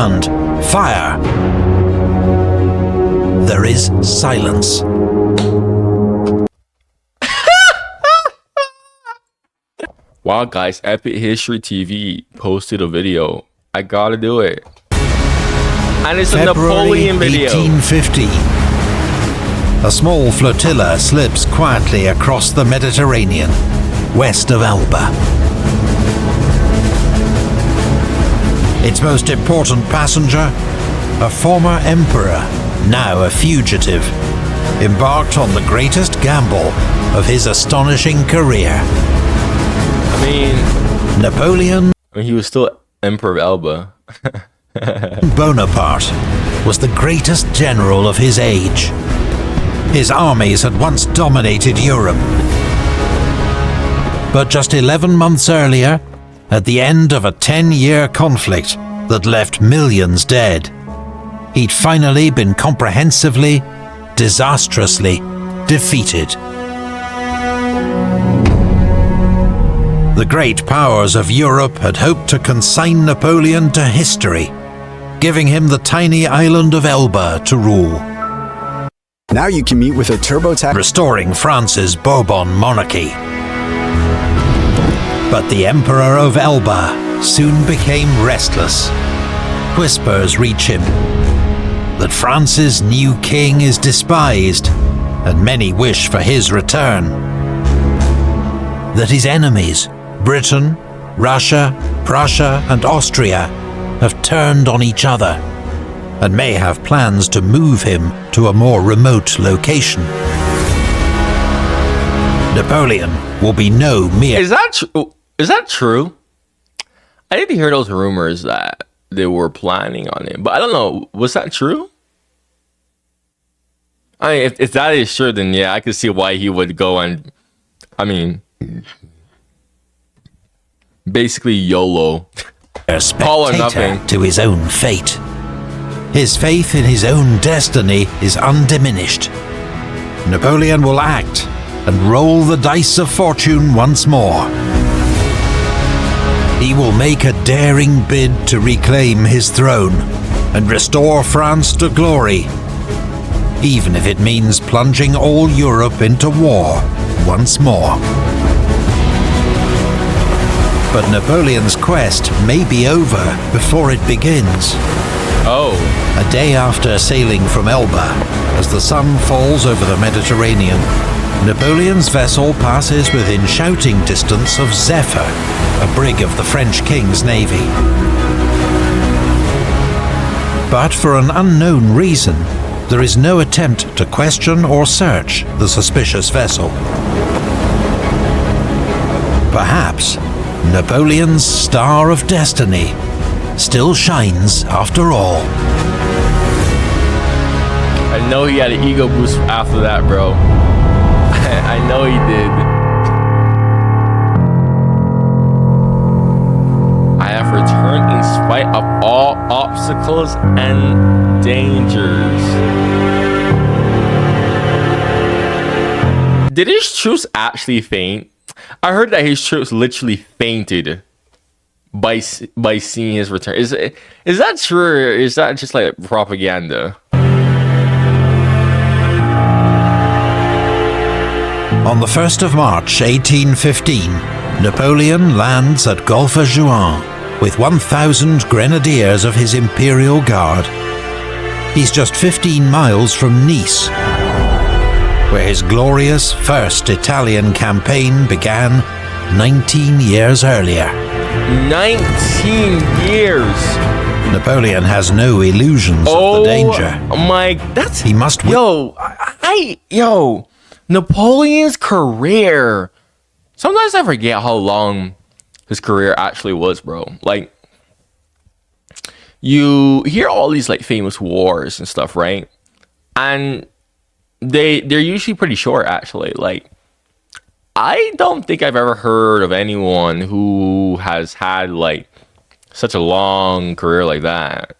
and fire. There is silence. Wow, guys, Epic History TV posted a video. I gotta do it. And it's February a Napoleon video. 1850. A small flotilla slips quietly across the Mediterranean, west of Elba. Its most important passenger, a former emperor, now a fugitive, embarked on the greatest gamble of his astonishing career. I mean, Napoleon he was still Emperor of Elba. Bonaparte was the greatest general of his age. His armies had once dominated Europe. But just 11 months earlier, at the end of a 10-year conflict that left millions dead, he'd finally been comprehensively, disastrously defeated. The great powers of Europe had hoped to consign Napoleon to history, giving him the tiny island of Elba to rule. Now you can meet with a TurboTax, restoring France's Bourbon monarchy. But the Emperor of Elba soon became restless. Whispers reach him that France's new king is despised, and many wish for his return. That his enemies, Britain, Russia, Prussia, and Austria, have turned on each other and may have plans to move him to a more remote location. Napoleon will be no mere... Is that true? I didn't hear those rumors that they were planning on it, but I don't know. Was that true? I mean, if that is true, then yeah, I could see why he would go and, I mean, basically YOLO. All or nothing. To his own fate. His faith in his own destiny is undiminished. Napoleon will act and roll the dice of fortune once more. He will make a daring bid to reclaim his throne and restore France to glory, even if it means plunging all Europe into war once more. But Napoleon's quest may be over before it begins. Oh. A day after sailing from Elba, as the sun falls over the Mediterranean, Napoleon's vessel passes within shouting distance of Zephyr, a brig of the French King's navy. But for an unknown reason, there is no attempt to question or search the suspicious vessel. Perhaps Napoleon's star of destiny still shines after all. I know he had an ego boost after that, bro. I know he did. I have returned in spite of all obstacles and dangers. Did his troops actually faint? I heard that his troops literally fainted by seeing his return. Is that true, or is that just like propaganda? On the 1st of March 1815, Napoleon lands at Juan with 1,000 grenadiers of his Imperial Guard. He's just 15 miles from Nice, where his glorious first Italian campaign began 19 years earlier. 19 years! Napoleon has no illusions of the danger. He must... Napoleon's career. Sometimes I forget how long his career actually was, bro. Like, you hear all these like famous wars and stuff, right? And they're usually pretty short, actually. Like, I don't think I've ever heard of anyone who has had like such a long career like that.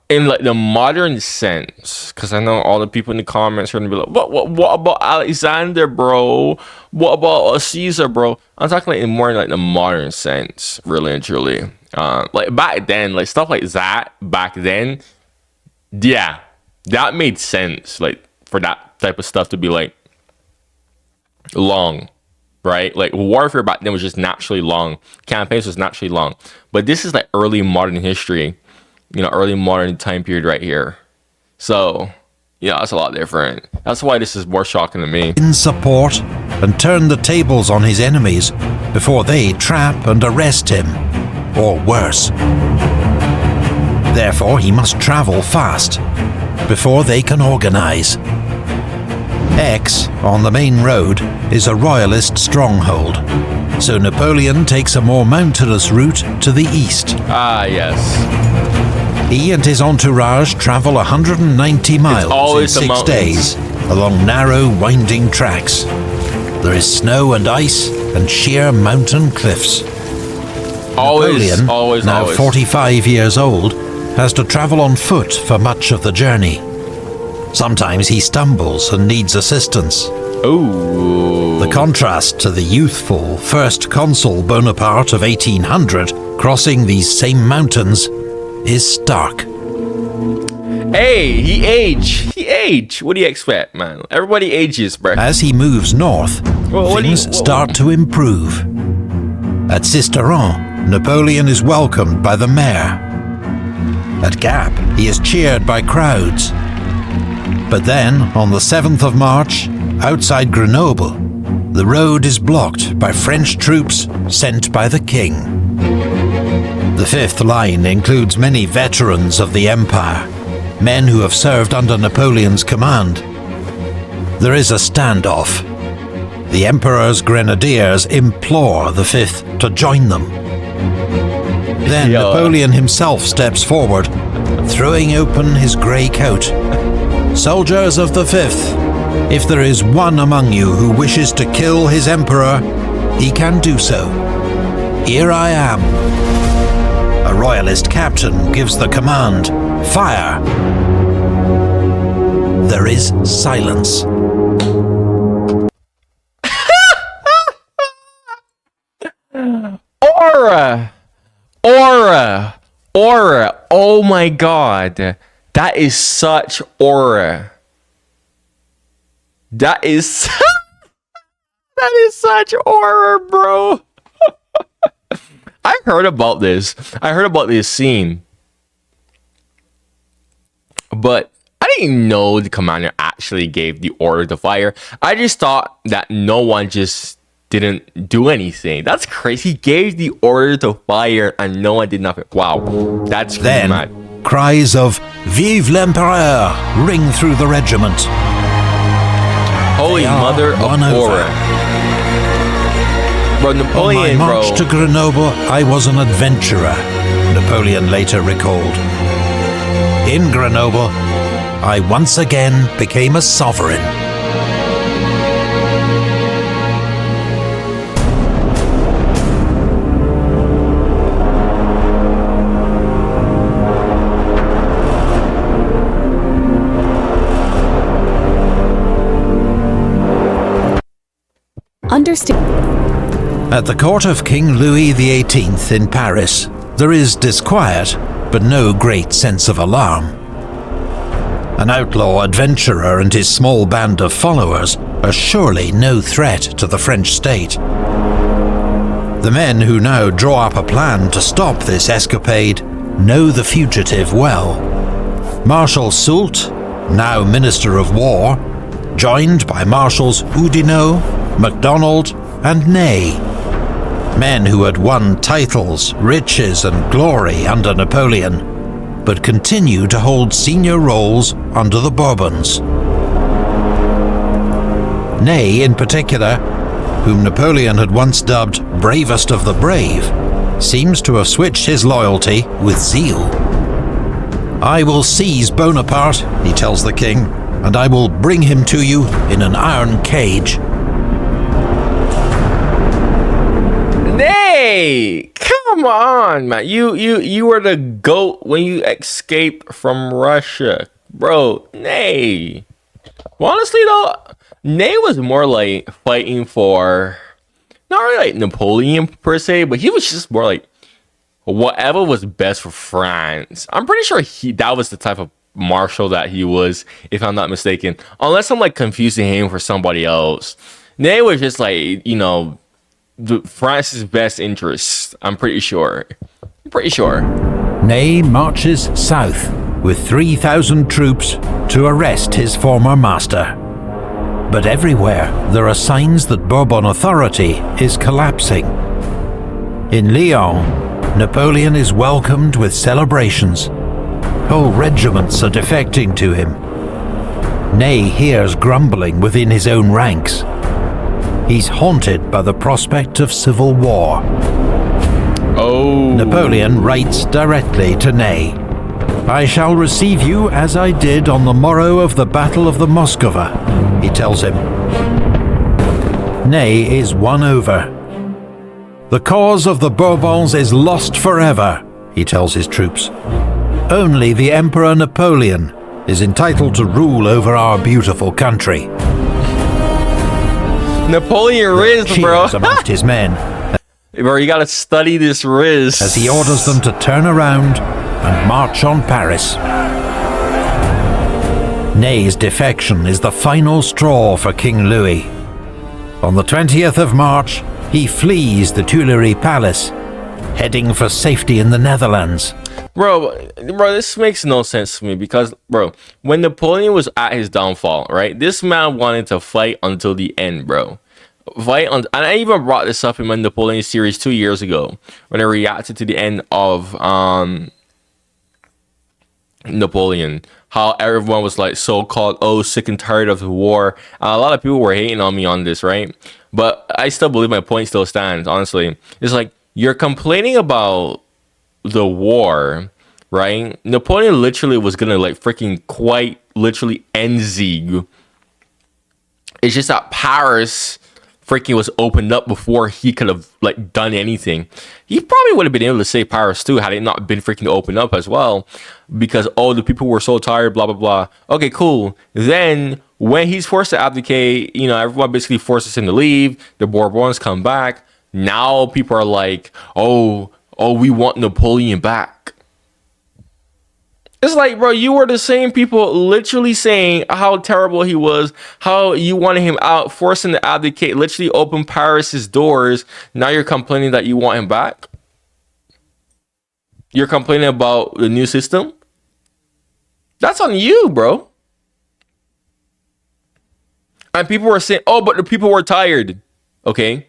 In like the modern sense, because I know all the people in the comments are gonna be like, what about Alexander, bro? What about Caesar, bro? I'm talking like in more like the modern sense, really and truly. Like back then, like stuff like that back then, yeah, that made sense. Like for that type of stuff to be like long, right? Like warfare back then was just naturally long. Campaigns was naturally long. But this is like early modern history, early modern time period right here. So, that's a lot different. That's why this is more shocking to me. In support and turn the tables on his enemies before they trap and arrest him, or worse. Therefore, he must travel fast before they can organize. Aix, on the main road, is a royalist stronghold, so Napoleon takes a more mountainous route to the east. Ah, yes. He and his entourage travel 190 miles in 6 days along narrow, winding tracks. There is snow and ice and sheer mountain cliffs. Napoleon, now 45 years old, has to travel on foot for much of the journey. Sometimes he stumbles and needs assistance. Ooh. The contrast to the youthful first consul Bonaparte of 1800 crossing these same mountains is stark. Hey, he aged. What do you expect, man? Everybody ages, bro. As he moves north, things start to improve. At Sisteron, Napoleon is welcomed by the mayor. At Gap, he is cheered by crowds. But then, on the 7th of March, outside Grenoble, the road is blocked by French troops sent by the king. The fifth line includes many veterans of the Empire, men who have served under Napoleon's command. There is a standoff. The Emperor's grenadiers implore the Fifth to join them. Then Napoleon himself steps forward, throwing open his grey coat. Soldiers of the Fifth, if there is one among you who wishes to kill his Emperor, he can do so. Here I am. A royalist captain gives the command, fire. There is silence. Aura. Oh my god. That is such aura. That is such aura, bro. I heard about this. I heard about this scene. But I didn't know the commander actually gave the order to fire. I just thought that no one just didn't do anything. That's crazy. He gave the order to fire and no one did nothing. Wow. That's then mad. Cries of "Vive l'Empereur" ring through the regiment. Holy mother of aura. Bro, Napoleon, on my march to Grenoble, I was an adventurer, Napoleon later recalled. In Grenoble, I once again became a sovereign. At the court of King Louis XVIII in Paris, there is disquiet, but no great sense of alarm. An outlaw adventurer and his small band of followers are surely no threat to the French state. The men who now draw up a plan to stop this escapade know the fugitive well. Marshal Soult, now Minister of War, joined by Marshals Oudinot, MacDonald, and Ney, men who had won titles, riches, and glory under Napoleon, but continue to hold senior roles under the Bourbons. Ney, in particular, whom Napoleon had once dubbed bravest of the brave, seems to have switched his loyalty with zeal. I will seize Bonaparte, he tells the king, and I will bring him to you in an iron cage. Hey, come on, man. You were the GOAT when you escaped from Russia. Bro, Ney. Well, honestly, though, Ney was more like fighting for, not really like Napoleon per se, but he was just more like whatever was best for France. I'm pretty sure that was the type of marshal that he was, if I'm not mistaken. Unless I'm like confusing him for somebody else. Ney was just like, you know, France's best interest. I'm pretty sure. Ney marches south with 3,000 troops to arrest his former master. But everywhere there are signs that Bourbon authority is collapsing. In Lyon, Napoleon is welcomed with celebrations. Whole regiments are defecting to him. Ney hears grumbling within his own ranks. He's haunted by the prospect of civil war. Oh. Napoleon writes directly to Ney. I shall receive you as I did on the morrow of the Battle of the Moskowa, he tells him. Ney is won over. The cause of the Bourbons is lost forever, he tells his troops. Only the Emperor Napoleon is entitled to rule over our beautiful country. Napoleon Riz, bro. Amongst his men. Bro, you gotta study this Riz. As he orders them to turn around and march on Paris. Ney's defection is the final straw for King Louis. On the 20th of March, he flees the Tuileries Palace, heading for safety in the Netherlands. Bro, this makes no sense to me because, bro, when Napoleon was at his downfall, right, this man wanted to fight until the end, bro. And I even brought this up in my Napoleon series 2 years ago when I reacted to the end of Napoleon. How everyone was like so-called, oh, sick and tired of the war. A lot of people were hating on me on this, right? But I still believe my point still stands, honestly. It's like, you're complaining about the war, right? Napoleon literally was gonna like freaking quite literally end Zieg. It's just that Paris freaking was opened up before he could have like done anything. He probably would have been able to save Paris too had it not been freaking opened up as well, because all the people were so tired, blah blah blah. Okay, cool. Then when he's forced to abdicate, you know, everyone basically forces him to leave. The Bourbons come back. Now people are like, oh, we want Napoleon back. It's like, bro, you were the same people literally saying how terrible he was, how you wanted him out, forcing him to abdicate, literally open Paris's doors. Now you're complaining that you want him back? You're complaining about the new system? That's on you, bro. And people were saying, oh, but the people were tired. Okay.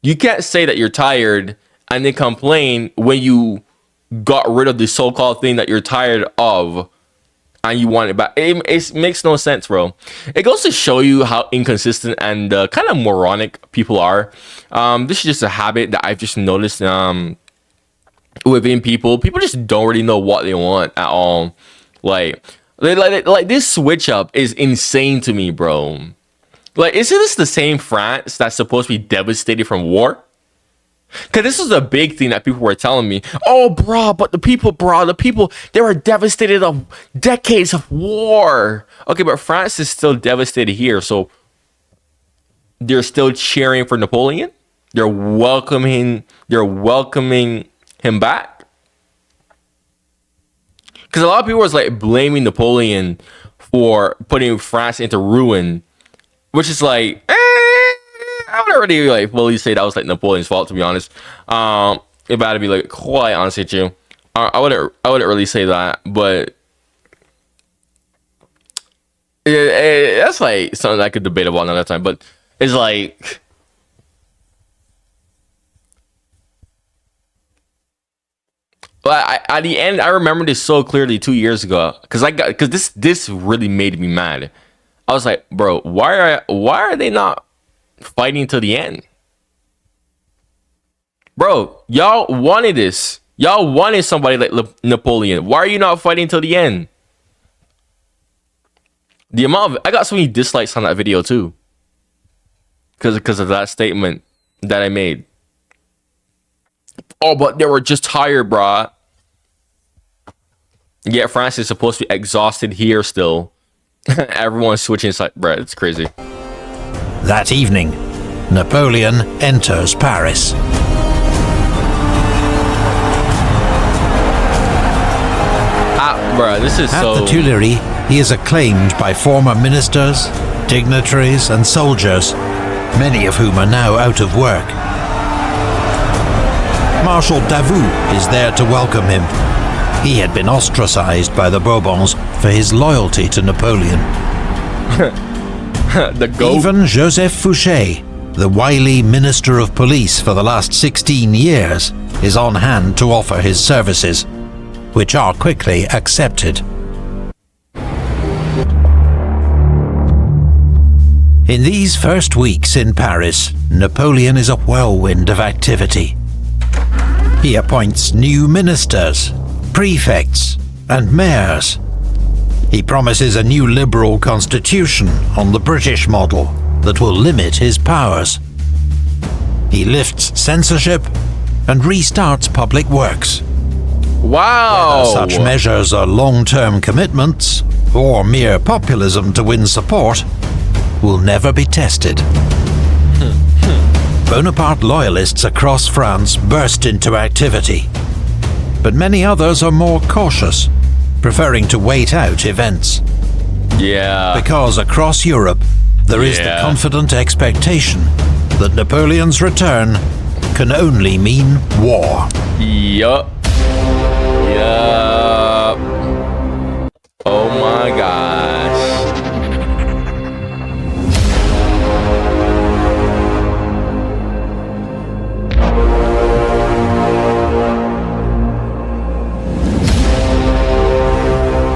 You can't say that you're tired and then complain when you got rid of the so-called thing that you're tired of and you want it back. It makes no sense, bro. It goes to show you how inconsistent and kind of moronic people are. This is just a habit that I've just noticed within people. People just don't really know what they want at all. Like this switch up is insane to me, bro. Like, isn't this the same France that's supposed to be devastated from war? Because this is a big thing that people were telling me. Oh, bro, but the people, they were devastated of decades of war. Okay, but France is still devastated here, so they're still cheering for Napoleon? They're welcoming him back? Because a lot of people was like blaming Napoleon for putting France into ruin, which is like, I would already like fully say that was like Napoleon's fault, to be honest. If I had to be like quite honest with you, I wouldn't really say that, but that's like something I could debate about another time. But it's like, at the end, I remember this so clearly 2 years ago because this really made me mad. I was like, bro, why are they not fighting to the end? Bro, y'all wanted this. Y'all wanted somebody like Napoleon. Why are you not fighting till the end? I got so many dislikes on that video too, because of that statement that I made. Oh, but they were just tired, bro. Yeah, France is supposed to be exhausted here still. Everyone's switching sides, bro. It's crazy. That evening, Napoleon enters Paris. Bruh, this is At so... the Tuileries, he is acclaimed by former ministers, dignitaries and soldiers, many of whom are now out of work. Marshal Davout is there to welcome him. He had been ostracized by the Bourbons for his loyalty to Napoleon. The goat. Even Joseph Fouché, the wily Minister of Police for the last 16 years, is on hand to offer his services, which are quickly accepted. In these first weeks in Paris, Napoleon is a whirlwind of activity. He appoints new ministers, prefects, and mayors. He promises a new liberal constitution on the British model that will limit his powers. He lifts censorship and restarts public works. Wow! Whether such measures are long-term commitments or mere populism to win support will never be tested. Bonaparte loyalists across France burst into activity, but many others are more cautious, preferring to wait out events. Yeah. Because across Europe, there is the confident expectation that Napoleon's return can only mean war. Yup. Yup. Oh my gosh.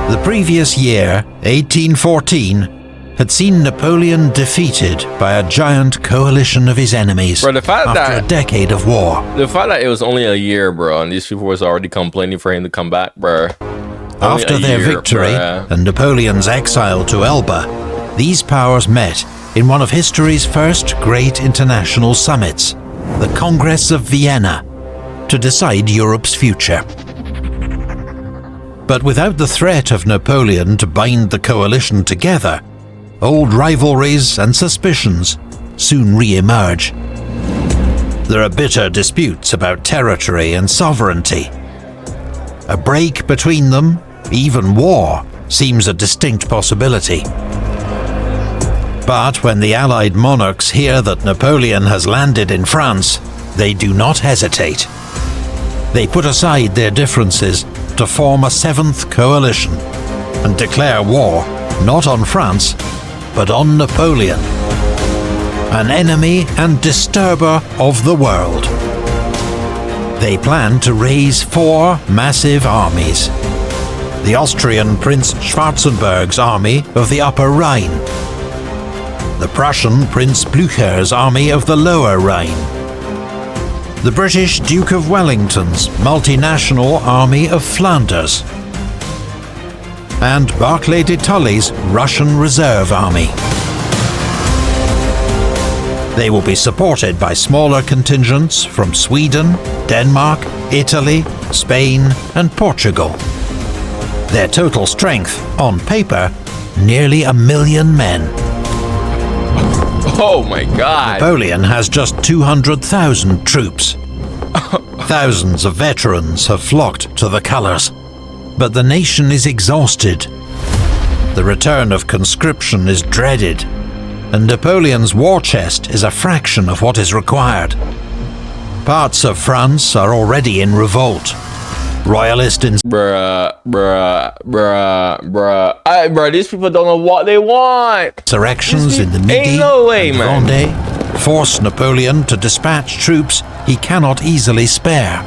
The previous year, 1814, had seen Napoleon defeated by a giant coalition of his enemies. Bro, the fact after a decade of war. The fact that it was only a year, bro, and these people was already complaining for him to come back, bro. After their victory and Napoleon's exile to Elba, these powers met in one of history's first great international summits, the Congress of Vienna, to decide Europe's future. But without the threat of Napoleon to bind the coalition together, old rivalries and suspicions soon re-emerge. There are bitter disputes about territory and sovereignty. A break between them, even war, seems a distinct possibility. But when the Allied monarchs hear that Napoleon has landed in France, they do not hesitate. They put aside their differences to form a seventh coalition and declare war not on France, but on Napoleon, an enemy and disturber of the world. They plan to raise 4 massive armies. The Austrian Prince Schwarzenberg's army of the Upper Rhine, the Prussian Prince Blücher's army of the Lower Rhine, the British Duke of Wellington's multinational army of Flanders, and Barclay de Tolly's Russian Reserve Army. They will be supported by smaller contingents from Sweden, Denmark, Italy, Spain, and Portugal. Their total strength, on paper, nearly 1 million men. Oh my god. Napoleon has just 200,000 troops. Thousands of veterans have flocked to the colours, but the nation is exhausted. The return of conscription is dreaded, and Napoleon's war chest is a fraction of what is required. Parts of France are already in revolt. Royalist Bruh. These people don't know what they want. insurrections in the Midi Ain't no way, and man. Vendée force Napoleon to dispatch troops he cannot easily spare.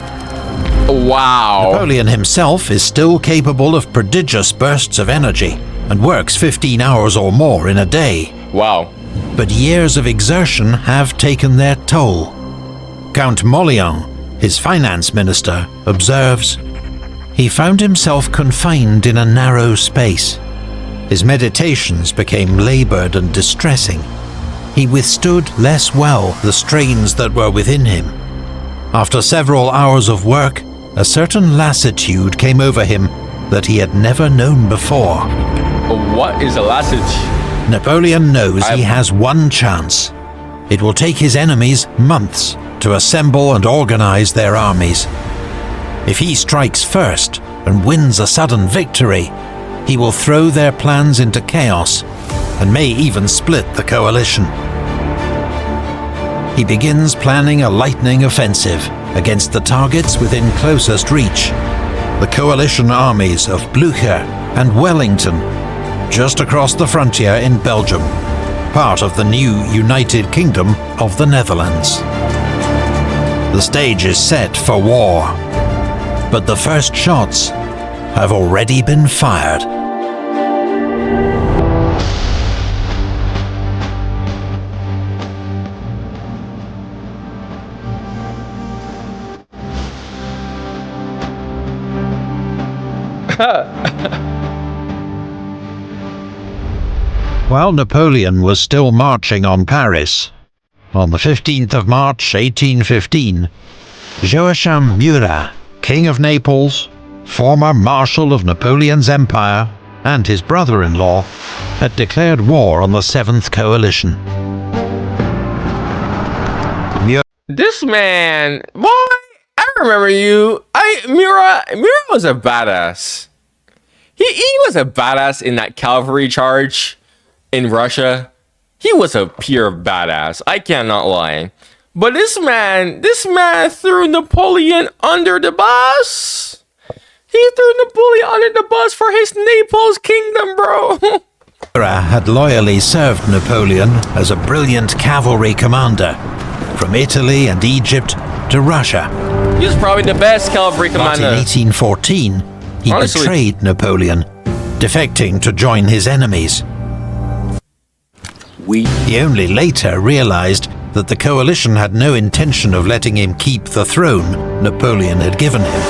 Wow. Napoleon himself is still capable of prodigious bursts of energy and works 15 hours or more in a day. Wow. But years of exertion have taken their toll. Count Mobilization, his finance minister, observes, he found himself confined in a narrow space. His meditations became laboured and distressing. He withstood less well the strains that were within him. After several hours of work, a certain lassitude came over him that he had never known before. What is a lassitude? Napoleon knows he has one chance. It will take his enemies months to assemble and organize their armies. If he strikes first and wins a sudden victory, he will throw their plans into chaos and may even split the coalition. He begins planning a lightning offensive against the targets within closest reach, the coalition armies of Blücher and Wellington, just across the frontier in Belgium, part of the new United Kingdom of the Netherlands. The stage is set for war, but the first shots have already been fired. While Napoleon was still marching on Paris, on the 15th of March 1815, Joachim Murat, King of Naples, former Marshal of Napoleon's empire, and his brother-in-law, had declared war on the 7th Coalition. This man, boy, I remember you. Murat was a badass. He was a badass in that cavalry charge in Russia. He was a pure badass. I cannot lie. But this man threw Napoleon under the bus. He threw Napoleon under the bus for his Naples kingdom, bro. Murat had loyally served Napoleon as a brilliant cavalry commander, from Italy and Egypt to Russia. He was probably the best cavalry commander. But in 1814, he betrayed Napoleon, defecting to join his enemies. He only later realized that the coalition had no intention of letting him keep the throne Napoleon had given him.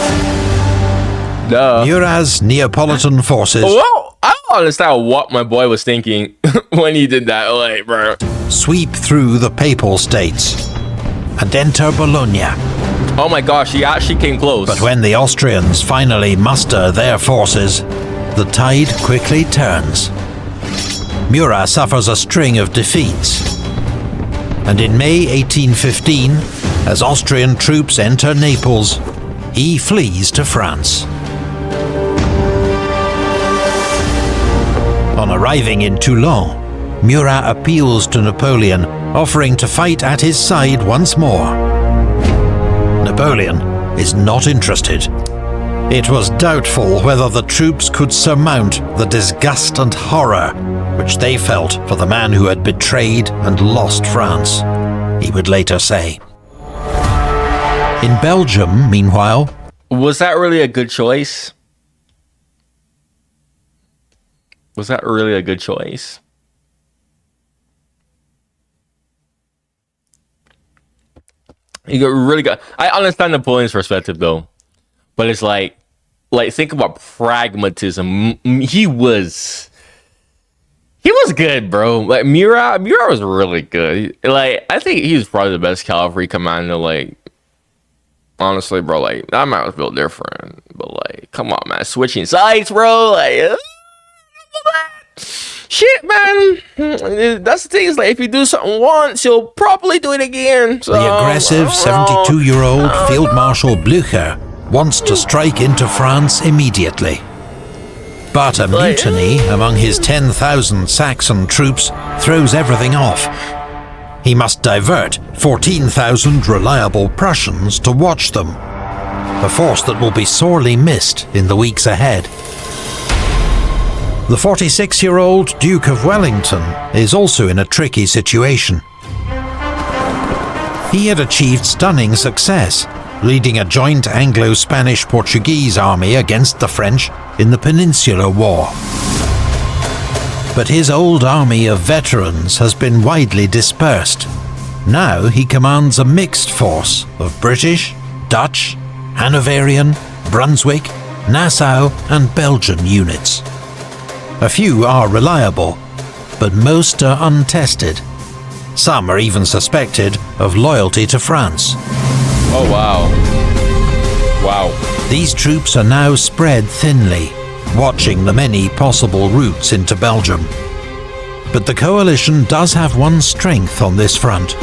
Murat's Neapolitan forces... Well, I don't understand what my boy was thinking when he did that, like, bro. ...sweep through the Papal States and enter Bologna. Oh my gosh, he actually came close. But when the Austrians finally muster their forces, the tide quickly turns. Murat suffers a string of defeats, and in May 1815, as Austrian troops enter Naples, he flees to France. On arriving in Toulon, Murat appeals to Napoleon, offering to fight at his side once more. Napoleon is not interested. It was doubtful whether the troops could surmount the disgust and horror which they felt for the man who had betrayed and lost France, he would later say. In Belgium, meanwhile... Was that really a good choice? Was that really a good choice? You got really good. I understand Napoleon's perspective though, but it's like think about pragmatism. He was good, bro. Like Murat was really good. Like I think he was probably the best cavalry commander. Like honestly, bro, like that man was built different. But like, come on, man, switching sides, bro. Like shit, man. That's the thing. Is like if you do something once, you'll probably do it again. So, the aggressive 72-year-old Field Marshal Blücher wants to strike into France immediately. But a mutiny among his 10,000 Saxon troops throws everything off. He must divert 14,000 reliable Prussians to watch them, a force that will be sorely missed in the weeks ahead. The 46-year-old Duke of Wellington is also in a tricky situation. He had achieved stunning success, leading a joint Anglo-Spanish-Portuguese army against the French in the Peninsular War. But his old army of veterans has been widely dispersed. Now he commands a mixed force of British, Dutch, Hanoverian, Brunswick, Nassau and Belgian units. A few are reliable, but most are untested. Some are even suspected of loyalty to France. Oh, wow. Wow. These troops are now spread thinly, watching the many possible routes into Belgium. But the coalition does have one strength on this front.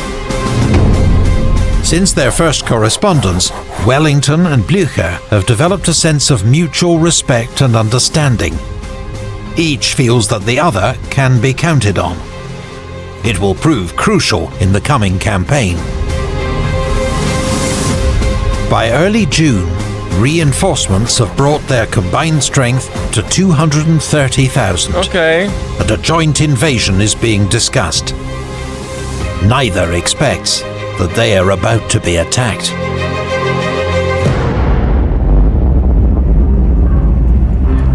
Since their first correspondence, Wellington and Blücher have developed a sense of mutual respect and understanding. Each feels that the other can be counted on. It will prove crucial in the coming campaign. By early June, reinforcements have brought their combined strength to 230,000. Okay. And a joint invasion is being discussed. Neither expects that they are about to be attacked.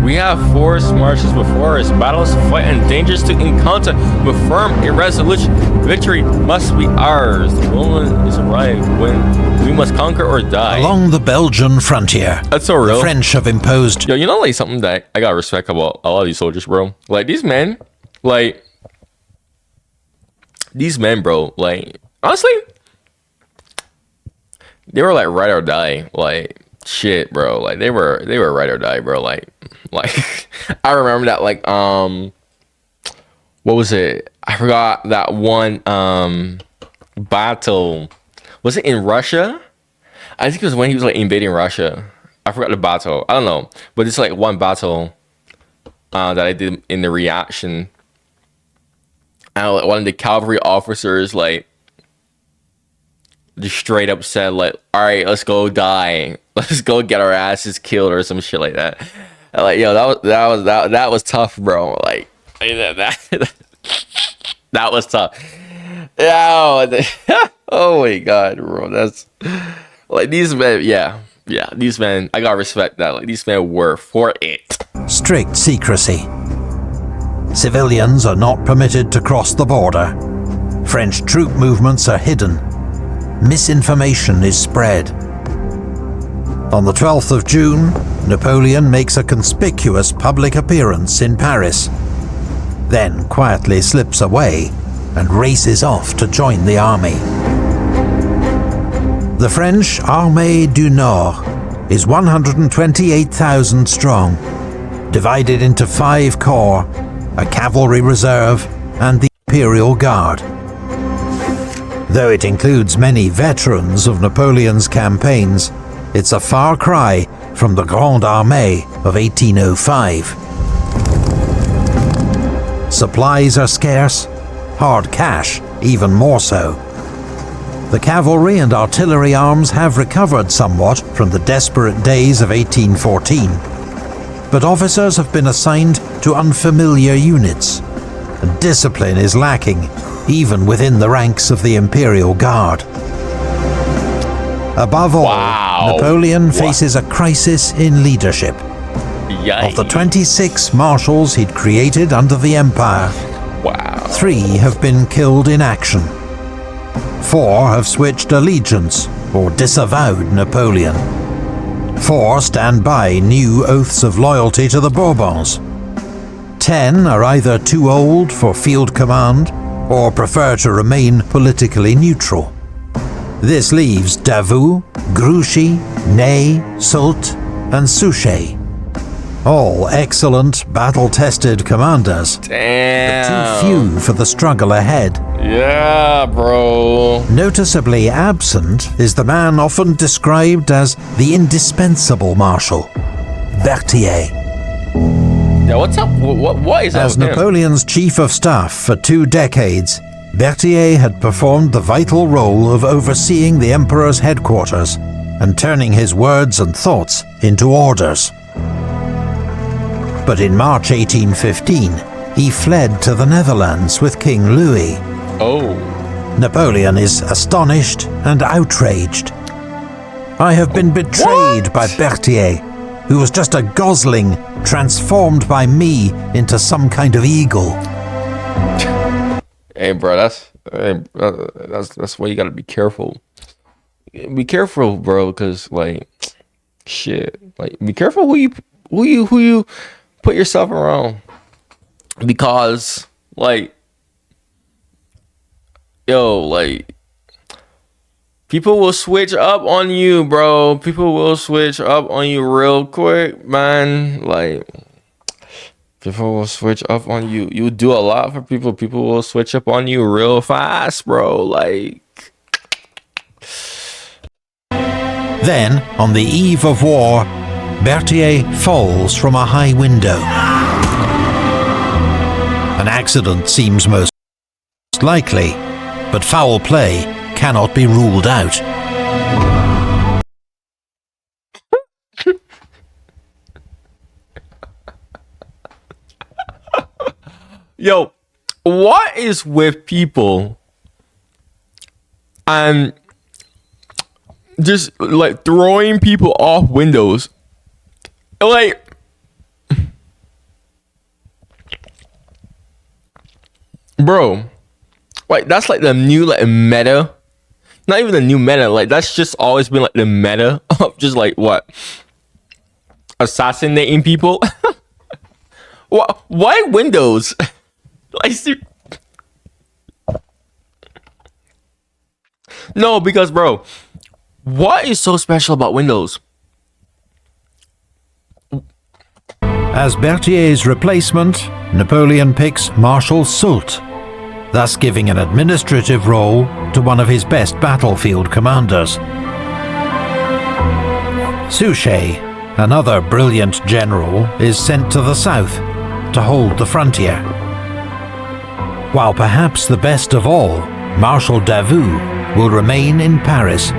We have forced marches before us, battles to fight and dangers to encounter. With firm, irresolute victory must be ours. The moment is arrived when we must conquer or die. Along the Belgian frontier, That's so real. the French have imposed... Yo, you know, like, something that I got respect about a lot of these soldiers, bro? Like, these men, bro, like, honestly, they were, like, ride or die. Like, shit, bro. Like, they were ride or die, bro. Like, I remember that, like, what was it? I forgot that one, battle. Was it in Russia? I think it was when he was, like, invading Russia. I forgot the battle. I don't know. But it's, like, one battle that I did in the reaction. And like, one of the cavalry officers, like, just straight up said, like, all right, let's go die. Let's go get our asses killed or some shit like that. And like, yo, that was tough, bro. Like that was tough. Yo, oh my god, bro. That's like these men, yeah. These men, I gotta respect that. Like, these men were for it. Strict secrecy. Civilians are not permitted to cross the border. French troop movements are hidden. Misinformation is spread. On the 12th of June, Napoleon makes a conspicuous public appearance in Paris, then quietly slips away and races off to join the army. The French Armée du Nord is 128,000 strong, divided into 5 corps, a cavalry reserve, and the Imperial Guard. Though it includes many veterans of Napoleon's campaigns, it's a far cry from the Grande Armée of 1805. Supplies are scarce, hard cash even more so. The cavalry and artillery arms have recovered somewhat from the desperate days of 1814, but officers have been assigned to unfamiliar units, and discipline is lacking even within the ranks of the Imperial Guard. Above all, Napoleon faces a crisis in leadership. Yikes. Of the 26 marshals he'd created under the Empire, 3 have been killed in action. 4 have switched allegiance or disavowed Napoleon. 4 stand by new oaths of loyalty to the Bourbons. 10 are either too old for field command or prefer to remain politically neutral. This leaves Davout, Grouchy, Ney, Soult, and Suchet. All excellent, battle-tested commanders. Damn. But too few for the struggle ahead. Yeah, bro. Noticeably absent is the man often described as the indispensable marshal, Berthier. Yeah, what's up? What is up As with him? Napoleon's chief of staff for 2 decades, Berthier had performed the vital role of overseeing the emperor's headquarters and turning his words and thoughts into orders. But in March 1815, he fled to the Netherlands with King Louis. Oh. Napoleon is astonished and outraged. I have been betrayed by Berthier, who was just a gosling transformed by me into some kind of eagle. Hey, bro, that's why you gotta be careful. Be careful, bro, because like, shit, like, be careful who you put yourself around, because like, yo, like, people will switch up on you, bro. People will switch up on you real quick, man. Like, people will switch up on you. You do a lot for people. People will switch up on you real fast, bro. Like, Then, on the eve of war, Berthier falls from a high window. An accident seems most likely, but foul play cannot be ruled out. Yo, what is with people and just like throwing people off windows? Like, bro, like that's like the new like meta. Not even the new meta. Like that's just always been like the meta of just like what, assassinating people. Why windows? Like, no, because bro, what is so special about windows? As Berthier's replacement, Napoleon picks Marshal Soult, thus giving an administrative role to one of his best battlefield commanders. Suchet, another brilliant general, is sent to the south to hold the frontier. While perhaps the best of all, Marshal Davout will remain in Paris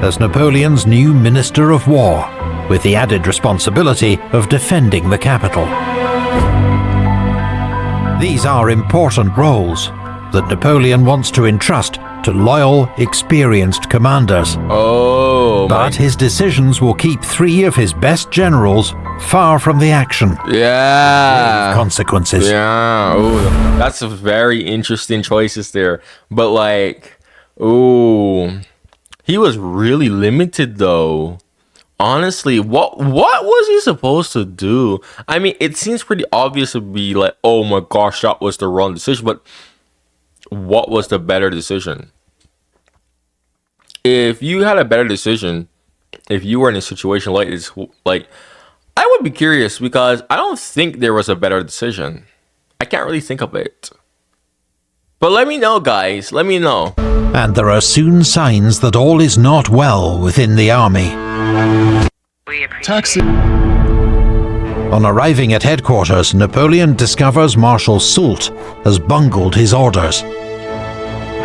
as Napoleon's new Minister of War, with the added responsibility of defending the capital. These are important roles that Napoleon wants to entrust to loyal, experienced commanders. But his decisions will keep 3 of his best generals far from the action. Yeah. Consequences. Yeah. Ooh, that's a very interesting choices there. But like, ooh, he was really limited though. Honestly, what was he supposed to do? I mean, it seems pretty obvious to be like, oh my gosh, that was the wrong decision. But what was the better decision? If you had a better decision, if you were in a situation like this, like, I would be curious because I don't think there was a better decision. I can't really think of it. But let me know, guys. Let me know. And there are soon signs that all is not well within the army. Taxi. On arriving at headquarters, Napoleon discovers Marshal Soult has bungled his orders.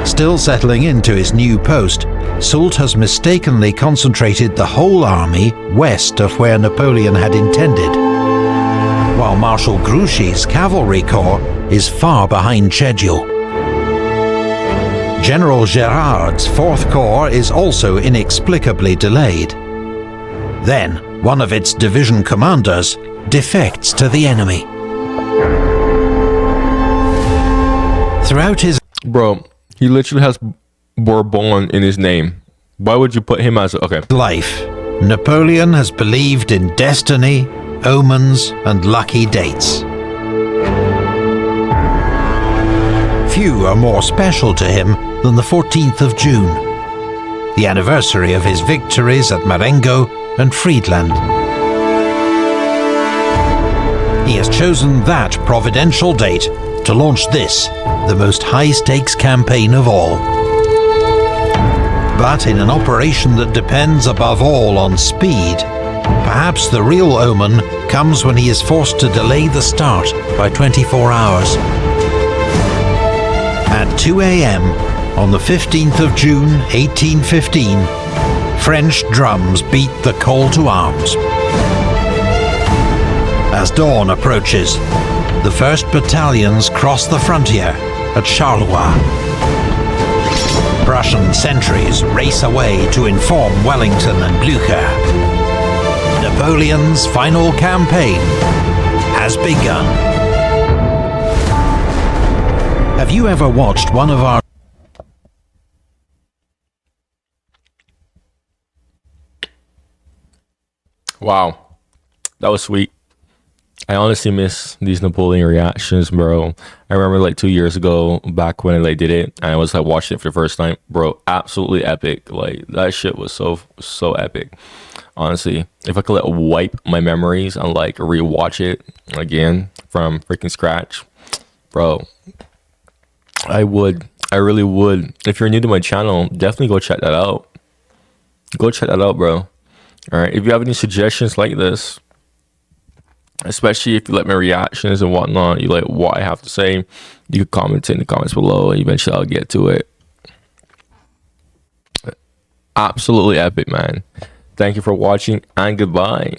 Still settling into his new post, Soult has mistakenly concentrated the whole army west of where Napoleon had intended, while Marshal Grouchy's cavalry corps is far behind schedule. General Gérard's 4th Corps is also inexplicably delayed. Then, one of its division commanders defects to the enemy. Throughout his... Bro, he literally has Bourbon in his name. Why would you put him as a... Okay. life, Napoleon has believed in destiny, omens, and lucky dates. Few are more special to him than the 14th of June, the anniversary of his victories at Marengo and Friedland. He has chosen that providential date to launch this, the most high-stakes campaign of all. But in an operation that depends above all on speed, perhaps the real omen comes when he is forced to delay the start by 24 hours. At 2 a.m. on the 15th of June 1815, French drums beat the call to arms. As dawn approaches, the 1st battalions cross the frontier at Charleroi. Prussian sentries race away to inform Wellington and Blücher. Napoleon's final campaign has begun. Have you ever watched one of our... Wow. That was sweet. I honestly miss these Napoleon reactions, bro. I remember like 2 years ago, back when they did it, and I was like watching it for the first time, bro. Absolutely epic. Like that shit was so epic. Honestly, if I could like wipe my memories and like rewatch it again from freaking scratch, bro, I would. I really would. If you're new to my channel, definitely go check that out. Go check that out, bro. All right. If you have any suggestions like this, especially if you like my reactions and whatnot, you like what I have to say, you can comment in the comments below, and eventually I'll get to it. Absolutely epic, man. Thank you for watching, and goodbye.